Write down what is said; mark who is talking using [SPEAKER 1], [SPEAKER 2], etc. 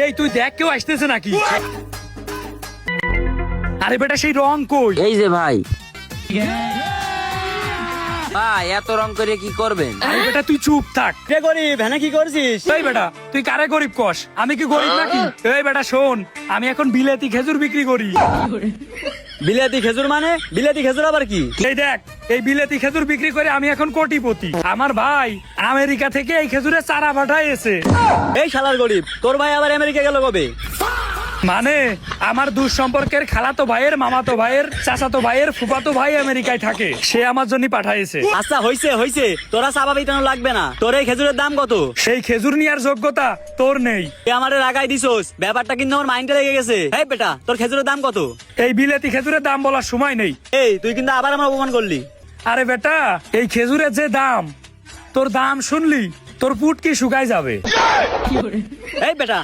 [SPEAKER 1] এই তুই দেখ কেউ আসতেছে নাকি? আরে বেটা সেই রং কই?
[SPEAKER 2] এই যে ভাই, ভাই এত রং করে কি করবেন?
[SPEAKER 1] আরে বেটা তুই চুপ থাক।
[SPEAKER 3] কে গরিব হ্যাঁ কি করছিস?
[SPEAKER 1] এই বেটা তুই কারে গরিব কস? আমি কি গরিব নাকি? এই বেটা শোন, আমি এখন বিলাতি খেজুর বিক্রি করি।
[SPEAKER 3] বিলাতি খেজুর মানে? বিলাতি খেজুর আবার কি?
[SPEAKER 1] এই দেখ, এই বিলাতি খেজুর বিক্রি করে আমি এখন কোটিপতি। আমার ভাই আমেরিকা থেকে এই খেজুরের চারা পাঠাইছে।
[SPEAKER 3] এই শালার গরিব, তোর ভাই আবার আমেরিকা গেল কবে?
[SPEAKER 1] মানে আমার দূর সম্পর্কের খালাতো ভাইয়ের, মামাতো ভাইয়ের, চাচাতো ভাইয়ের, ফুফাতো ভাই আমেরিকায় থাকে, সে আমার জন্য পাঠাইছে।
[SPEAKER 3] আচ্ছা হইছে, তোরা চাপা বিতানো লাগবে না। তোর এই খেজুরের দাম কত?
[SPEAKER 1] সেই খেজুর নেওয়ার যোগ্যতা তোর নেই।
[SPEAKER 3] তুই আমারে রাগাই দিছস, ব্যাপারটা কিন্তু আমার মাইন্ডে লেগে গেছে। এই বেটা, তোর খেজুরের দাম কত?
[SPEAKER 1] এই বিলাতি খেজুরের দাম বলার সময় নেই।
[SPEAKER 3] এই তুই কিন্তু আবার আমার অপমান করলি।
[SPEAKER 1] আরে বেটা, এই খেজুরের যে দাম, তোর দাম শুনলি তোর পুট কি শুকায় যাবে।
[SPEAKER 3] এই বেটা